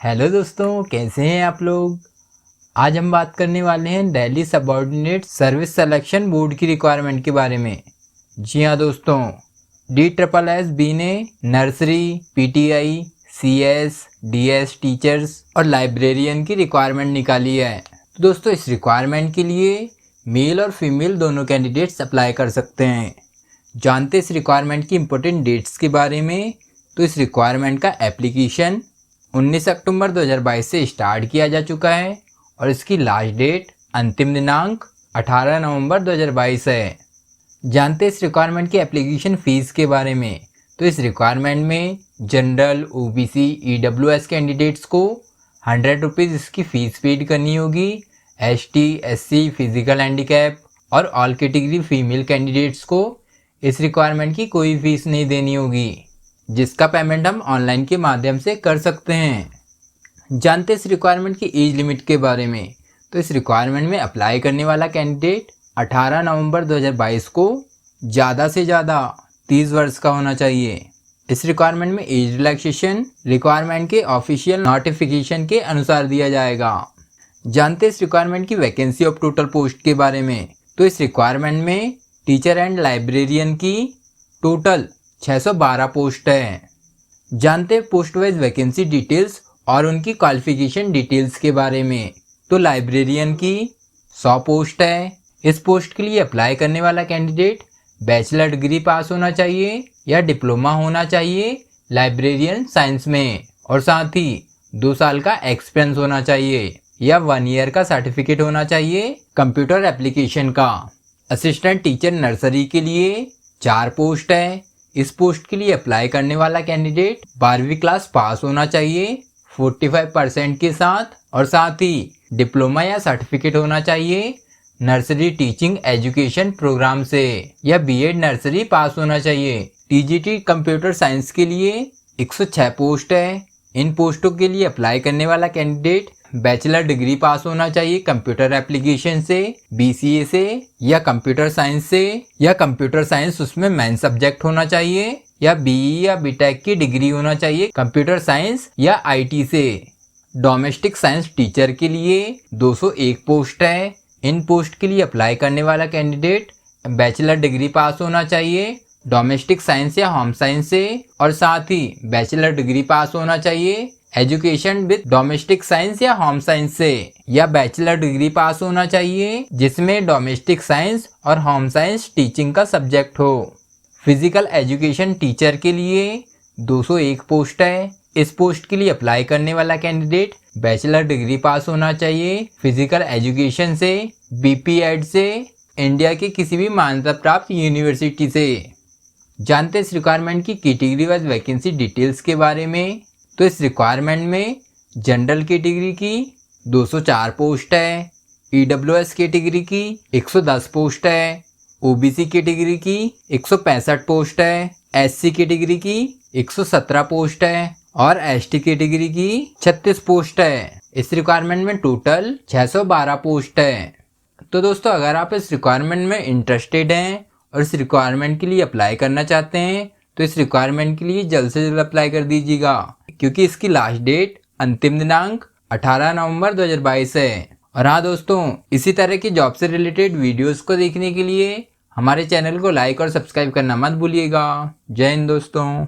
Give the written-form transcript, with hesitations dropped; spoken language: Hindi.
हेलो दोस्तों, कैसे हैं आप लोग। आज हम बात करने वाले हैं Delhi subordinate service selection board की रिक्वायरमेंट के बारे में। जी हाँ दोस्तों, DSSB ने nursery, PTI, CS, DS teachers और लाइब्रेरियन की रिक्वायरमेंट निकाली है। तो दोस्तों, इस रिक्वायरमेंट के लिए मेल और फीमेल दोनों कैंडिडेट्स अप्लाई कर सकते हैं। जानते इस रिक्वायरमेंट की इम्पोर्टेंट डेट्स के बारे में। तो इस रिक्वायरमेंट का एप्लीकेशन 19 अक्टूबर 2022 से स्टार्ट किया जा चुका है और इसकी लास्ट डेट अंतिम दिनांक 18 नवंबर 2022 है। जानते इस रिक्वायरमेंट की एप्लीकेशन फ़ीस के बारे में। तो इस रिक्वायरमेंट में जनरल, OBC, EWS कैंडिडेट्स को 100 रुपीज़ इसकी फ़ीस पेड करनी होगी। ST, SC, फिजिकल हैंडीकैप और ऑल कैटेगरी फीमेल कैंडिडेट्स को इस रिक्वायरमेंट की कोई फ़ीस नहीं देनी होगी, जिसका पेमेंट हम ऑनलाइन के माध्यम से कर सकते हैं। जानते इस रिक्वायरमेंट की एज लिमिट के बारे में। तो इस रिक्वायरमेंट में अप्लाई करने वाला कैंडिडेट 18 नवंबर 2022 को ज़्यादा से ज़्यादा 30 वर्ष का होना चाहिए। इस रिक्वायरमेंट में एज रिलैक्सेशन रिक्वायरमेंट के ऑफिशियल नोटिफिकेशन के अनुसार दिया जाएगा। जानते इस रिक्वायरमेंट की वैकेंसी ऑफ टोटल पोस्ट के बारे में। तो इस रिक्वायरमेंट में टीचर एंड लाइब्रेरियन की टोटल 612 पोस्ट है। जानते पोस्ट वाइज वैकेंसी डिटेल्स और उनकी क्वालिफिकेशन डिटेल्स के बारे में। तो लाइब्रेरियन की 100 पोस्ट है। इस पोस्ट के लिए अप्लाई करने वाला कैंडिडेट बैचलर डिग्री पास होना चाहिए या डिप्लोमा होना चाहिए लाइब्रेरियन साइंस में, और साथ ही 2 साल का एक्सपीरियंस होना चाहिए या 1 ईयर का सर्टिफिकेट होना चाहिए कंप्यूटर एप्लीकेशन का। असिस्टेंट टीचर नर्सरी के लिए 4 पोस्ट है। इस पोस्ट के लिए अप्लाई करने वाला कैंडिडेट 12वीं क्लास पास होना चाहिए 45% के साथ, और साथ ही डिप्लोमा या सर्टिफिकेट होना चाहिए नर्सरी टीचिंग एजुकेशन प्रोग्राम से या BEd नर्सरी पास होना चाहिए। TGT कंप्यूटर साइंस के लिए 106 पोस्ट है। इन पोस्टों के लिए अप्लाई करने वाला कैंडिडेट बैचलर डिग्री पास होना चाहिए कंप्यूटर एप्लीकेशन से, BCA से या कंप्यूटर साइंस से, या कंप्यूटर साइंस उसमें मेन सब्जेक्ट होना चाहिए, या BE या BTech की डिग्री होना चाहिए कंप्यूटर साइंस या IT से। डोमेस्टिक साइंस टीचर के लिए 201 पोस्ट है। इन पोस्ट के लिए अप्लाई करने वाला कैंडिडेट बैचलर डिग्री पास होना चाहिए डोमेस्टिक साइंस या होम साइंस से, और साथ ही बैचलर डिग्री पास होना चाहिए एजुकेशन विद डोमेस्टिक साइंस या होम साइंस से, या बैचलर डिग्री पास होना चाहिए जिसमें डोमेस्टिक साइंस और होम साइंस टीचिंग का सब्जेक्ट हो। फिजिकल एजुकेशन टीचर के लिए 201 पोस्ट है। इस पोस्ट के लिए अप्लाई करने वाला कैंडिडेट बैचलर डिग्री पास होना चाहिए फिजिकल एजुकेशन से, BPEd से, इंडिया के किसी भी मान्यता प्राप्त यूनिवर्सिटी से। जानते इस रिक्वायरमेंट की कैटेगरी वाइज वैकेंसी डिटेल्स के बारे में। तो इस रिक्वायरमेंट में जनरल कैटेगरी की 204 पोस्ट है, EWS कैटेगरी की 110 पोस्ट है, OBC कैटेगरी की 165 पोस्ट है, SC कैटेगरी की 117 पोस्ट है और ST कैटेगरी की 36 पोस्ट है। इस रिक्वायरमेंट में टोटल 612 पोस्ट है। तो दोस्तों, अगर आप इस रिक्वायरमेंट में इंटरेस्टेड हैं और इस रिक्वायरमेंट के लिए अप्लाई करना चाहते हैं तो इस रिक्वायरमेंट के लिए जल्द से जल्द अप्लाई कर दीजिएगा, क्योंकि इसकी लास्ट डेट अंतिम दिनांक 18 नवंबर 2022 है। और हाँ दोस्तों, इसी तरह की जॉब से रिलेटेड वीडियोस को देखने के लिए हमारे चैनल को लाइक और सब्सक्राइब करना मत भूलिएगा। जय हिंद दोस्तों।